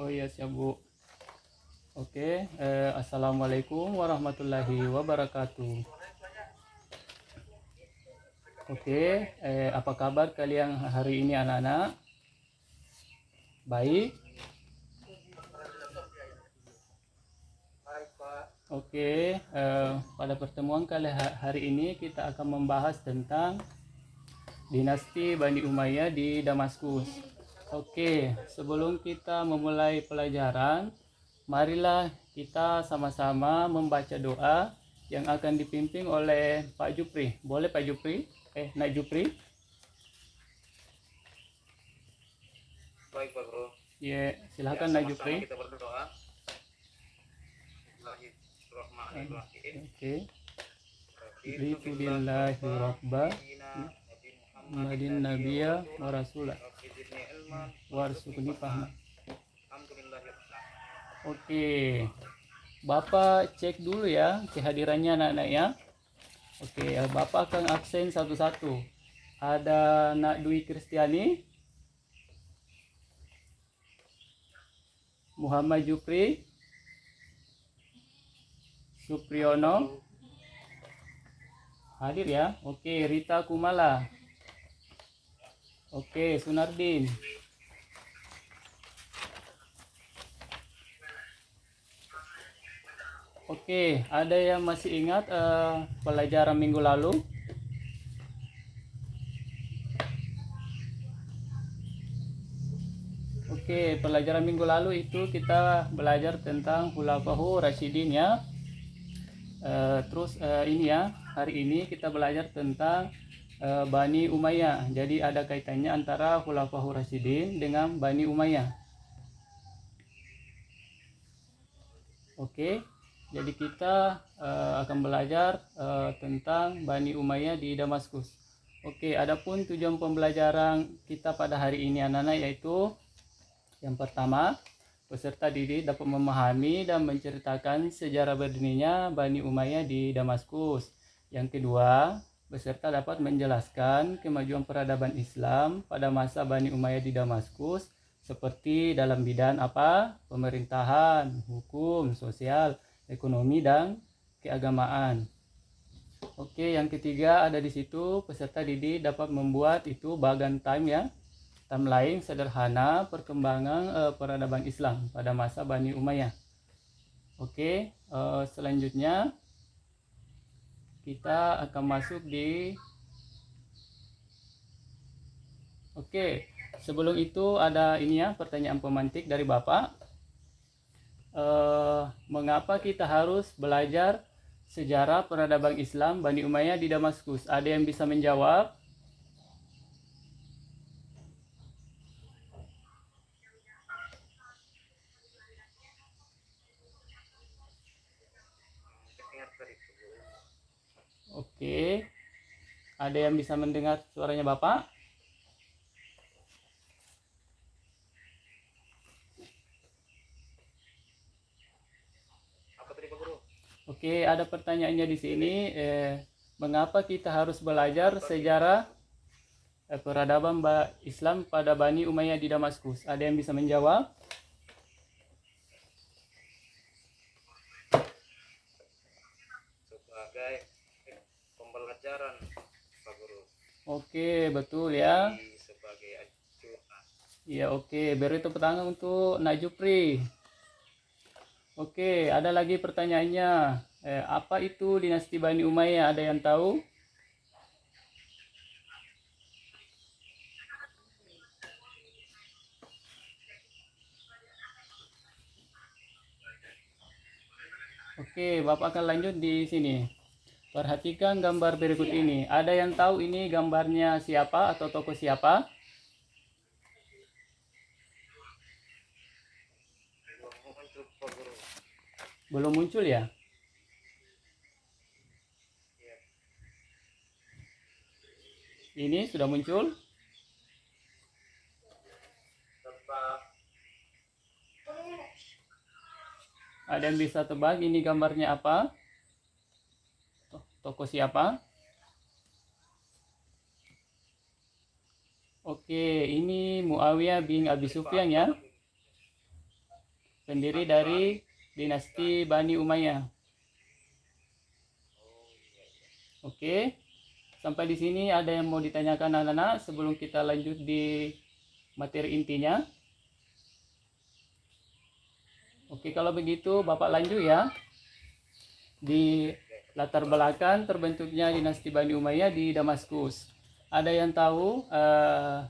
Oh iya siap Bu. Oke, Assalamualaikum warahmatullahi wabarakatuh. Oke, apa kabar kalian hari ini anak-anak? Baik? Oke, pada pertemuan kali hari ini kita akan membahas tentang dinasti Bani Umayyah di Damaskus. Oke, sebelum kita memulai pelajaran, marilah kita sama-sama membaca doa yang akan dipimpin oleh Pak Jupri. Boleh Pak Jupri? Nak Jupri? Baik Pak Bro. Ya, silakan Nak Jupri. Kita berdoa. Bismillahirrahmanirrahim. Oke. Raditu billahi rabba Muhammadin nabiyya wa rasulah warzuqni fahma. Oke. Bapak cek dulu ya kehadirannya anak-anak ya. Oke, Bapak akan absen satu-satu. Ada Nak Dwi Kristiani, Muhammad Jupri, Supriyono hadir ya. Oke, Rita Kumala. Oke, Sunardin. Oke, ada yang masih ingat pelajaran minggu lalu? Oke, pelajaran minggu lalu itu kita belajar tentang Khulafaur Rasyidin ya. Terus ini ya, hari ini kita belajar tentang Bani Umayyah. Jadi ada kaitannya antara Khulafaur Rasyidin dengan Bani Umayyah. Oke, jadi kita akan belajar tentang Bani Umayyah di Damaskus. Oke, adapun tujuan pembelajaran kita pada hari ini anak-anak yaitu yang pertama, peserta didik dapat memahami dan menceritakan sejarah berdirinya Bani Umayyah di Damaskus. Yang kedua, peserta dapat menjelaskan kemajuan peradaban Islam pada masa Bani Umayyah di Damaskus seperti dalam bidang apa? Pemerintahan, hukum, sosial, ekonomi dan keagamaan. Oke, yang ketiga ada di situ peserta didik dapat membuat itu bagan time ya. Timeline sederhana perkembangan peradaban Islam pada masa Bani Umayyah. Oke, selanjutnya kita akan masuk di Oke, sebelum itu ada ini ya pertanyaan pemantik dari Bapak. Mengapa kita harus belajar sejarah peradaban Islam Bani Umayyah di Damaskus? Ada yang bisa menjawab? Oke, ada yang bisa mendengar suaranya Bapak? Apa tadi Pak Guru? Oke, ada pertanyaannya di sini. Mengapa kita harus belajar sejarah peradaban Islam pada Bani Umayyah di Damaskus? Ada yang bisa menjawab? Sebagai pembelajaran Pak Guru. Oke, betul ya. Sebagai acuan. Iya, oke. Beri tepuk tangan untuk Nak Jupri. Oke, ada lagi pertanyaannya. Apa itu dinasti Bani Umayyah? Ada yang tahu? Oke, Bapak akan lanjut di sini. Perhatikan gambar berikut ini. Ada yang tahu ini gambarnya siapa atau tokoh siapa? Belum muncul ya? Ini sudah muncul? Ada yang bisa tebak ini gambarnya apa? Tokoh siapa? Oke, ini Muawiyah bin Abi Sufyan ya. pendiri dari dinasti Bani Umayyah. Oke, sampai di sini ada yang mau ditanyakan anak-anak sebelum kita lanjut di materi intinya? Oke, kalau begitu Bapak lanjut ya. Di latar belakang terbentuknya dinasti Bani Umayyah di Damaskus. Ada yang tahu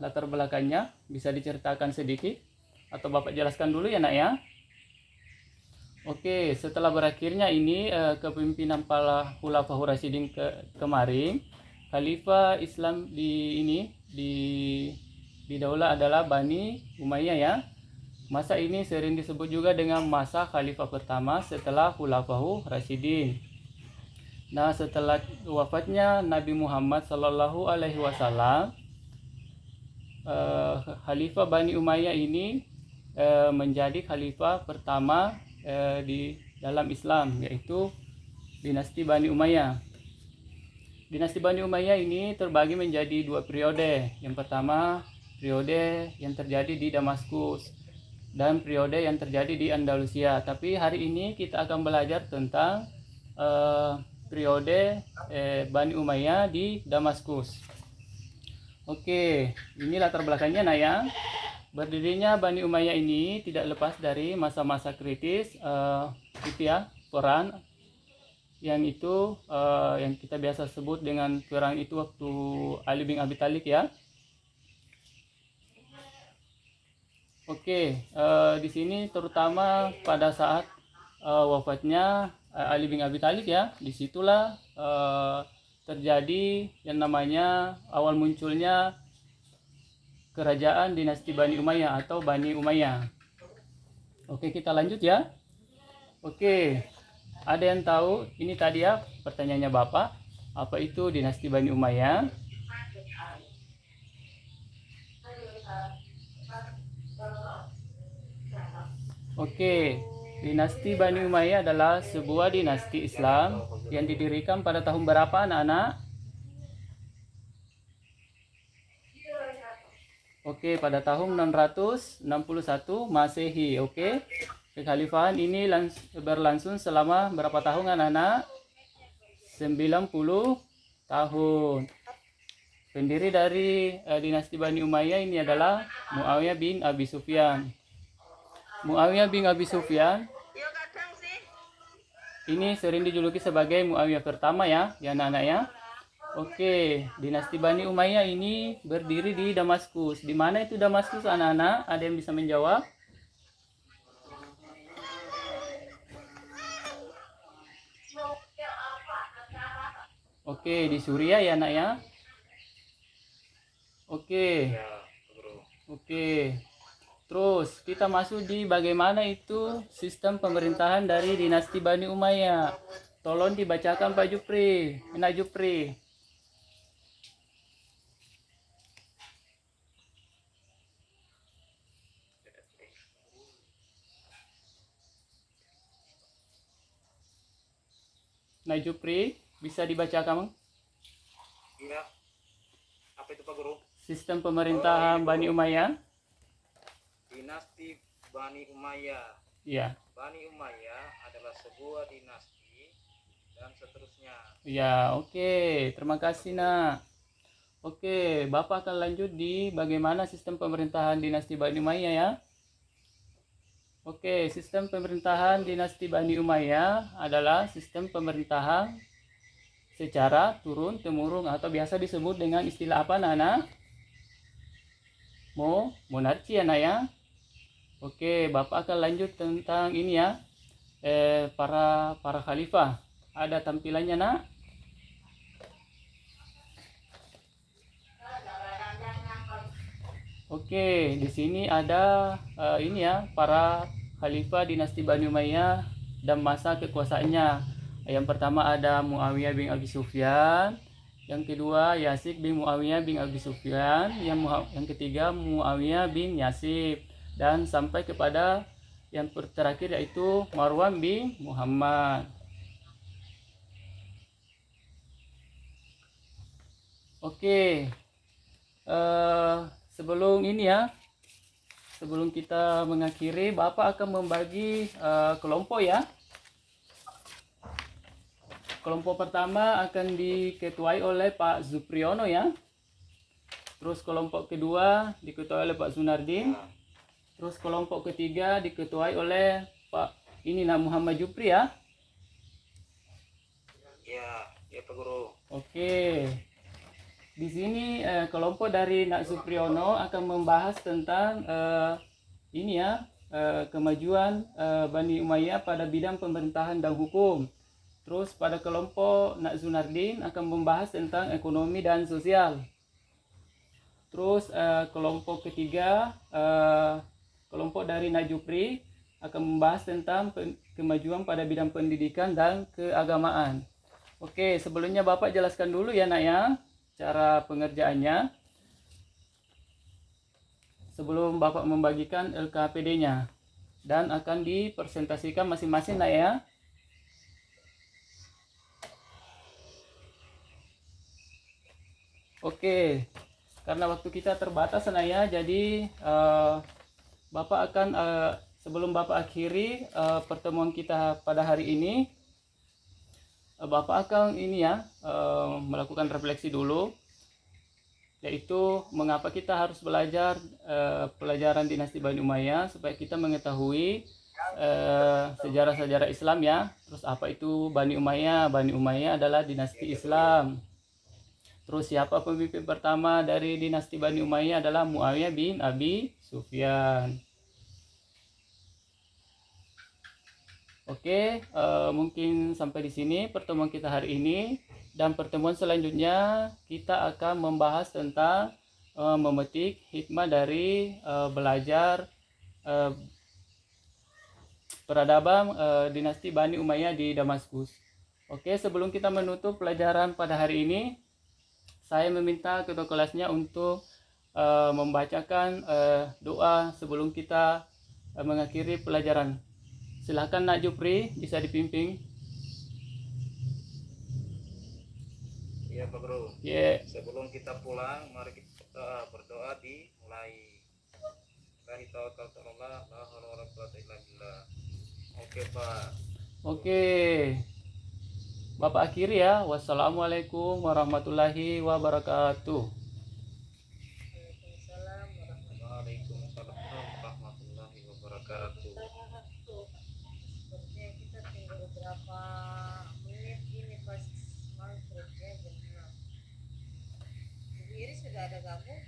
latar belakangnya? Bisa diceritakan sedikit? Atau Bapak jelaskan dulu ya nak ya? Oke, setelah berakhirnya ini kepemimpinan para Khulafaur Rasyidin kemarin, Khalifah Islam di daulah adalah Bani Umayyah ya. Masa ini sering disebut juga dengan masa Khalifah pertama setelah Khulafaur Rasyidin. Nah, setelah wafatnya Nabi Muhammad Sallallahu Alaihi Wasallam, Khalifah Bani Umayyah ini menjadi Khalifah pertama di dalam Islam, yaitu dinasti Bani Umayyah. Dinasti Bani Umayyah ini terbagi menjadi dua periode. Yang pertama, periode yang terjadi di Damaskus dan periode yang terjadi di Andalusia. Tapi hari ini kita akan belajar tentang periode Bani Umayyah di Damaskus. Oke, ini latar belakangnya nah ya. Berdirinya Bani Umayyah ini tidak lepas dari masa-masa kritis itu ya, perang yang itu yang kita biasa sebut dengan perang itu waktu Ali bin Abi Thalib ya. Oke, di sini terutama pada saat wafatnya Ali bin Abi Thalib ya, disitulah terjadi yang namanya awal munculnya kerajaan dinasti Bani Umayyah atau Bani Umayyah. Oke, kita lanjut ya. Oke, ada yang tahu ini tadi ya pertanyaannya Bapak, apa itu dinasti Bani Umayyah? Oke, dinasti Bani Umayyah adalah sebuah dinasti Islam yang didirikan pada tahun berapa anak-anak? Oke, pada tahun 661 Masehi. Oke, kekhalifahan ini berlangsung selama berapa tahun anak-anak? 90 tahun. Pendiri dari dinasti Bani Umayyah ini adalah Muawiyah bin Abi Sufyan. Muawiyah bin Abi Sufyan ini sering dijuluki sebagai Muawiyah pertama ya, anak-anak ya. Oke, dinasti Bani Umayyah ini berdiri di Damaskus. Di mana itu Damaskus anak-anak? Ada yang bisa menjawab? Oke, di Suriah ya anak ya. Oke. Ya, Guru. Oke. Terus kita masuk di bagaimana itu sistem pemerintahan dari dinasti Bani Umayyah. Tolong dibacakan Pak Jupri, Enak Jupri. Enak Jupri, bisa dibacakan Iya. Apa itu Pak Guru? sistem pemerintahan Bani Umayyah? Dinasti Bani Umayyah. Iya. Bani Umayyah adalah sebuah dinasti dan seterusnya. Ya, oke. Terima kasih, Nak. Oke, Bapak akan lanjut di bagaimana sistem pemerintahan dinasti Bani Umayyah ya. Oke, sistem pemerintahan dinasti Bani Umayyah adalah sistem pemerintahan secara turun-temurun atau biasa disebut dengan istilah apa, Nana? Monarki ya, Nak ya. Oke, Bapak akan lanjut tentang ini ya. Para khalifah. Ada tampilannya, Nak? Oke, di sini ada ini ya, para khalifah dinasti Bani Umayyah dan masa kekuasaannya. Yang pertama ada Muawiyah bin Abi Sufyan, yang kedua Yazid bin Muawiyah bin Abi Sufyan, yang ketiga Muawiyah bin Yazid, dan sampai kepada yang terakhir yaitu Marwan bin Muhammad. Oke, sebelum ini ya, sebelum kita mengakhiri, Bapak akan membagi kelompok ya. Kelompok pertama akan diketuai oleh Pak Zupriyono ya. Terus kelompok kedua diketuai oleh Pak Sunardin. Terus kelompok ketiga diketuai oleh Pak Muhammad Jupri ya. Ya Pak Guru. Oke. Di sini kelompok dari Nak Supriyono akan membahas tentang kemajuan Bani Umayyah pada bidang pemerintahan dan hukum. Terus pada kelompok Nak Sunardin akan membahas tentang ekonomi dan sosial. Terus kelompok ketiga, kelompok dari Nak Jupri akan membahas tentang kemajuan pada bidang pendidikan dan keagamaan. Oke, sebelumnya Bapak jelaskan dulu ya Nak ya, cara pengerjaannya. Sebelum Bapak membagikan LKPD-nya. Dan akan dipresentasikan masing-masing Nak ya. Oke. Karena waktu kita terbatas ya, jadi Bapak akan sebelum Bapak akhiri pertemuan kita pada hari ini, Bapak akan melakukan refleksi dulu, yaitu mengapa kita harus belajar pelajaran dinasti Bani Umayyah, supaya kita mengetahui sejarah-sejarah Islam ya. Terus apa itu Bani Umayyah? Bani Umayyah adalah dinasti Islam. Terus siapa pemimpin pertama dari dinasti Bani Umayyah? Adalah Muawiyah bin Abi Sufyan. Oke, mungkin sampai di sini pertemuan kita hari ini, dan pertemuan selanjutnya kita akan membahas tentang memetik hikmah dari belajar peradaban dinasti Bani Umayyah di Damaskus. Oke, sebelum kita menutup pelajaran pada hari ini, saya meminta ketua kelasnya untuk membacakan doa sebelum kita mengakhiri pelajaran. Silakan Nak Jupri, bisa dipimpin. Iya Pak Guru. Yeah. Sebelum kita pulang, mari kita berdoa dimulai. Oke Pak. Oke. Bapak akhiri ya. Wassalamualaikum warahmatullahi wabarakatuh. Waalaikumsalam warahmatullahi wabarakatuh. Sepertinya kita tinggal beberapa menit ini pas maghrib ya jam 6. Ibu Iris sudah ada gabung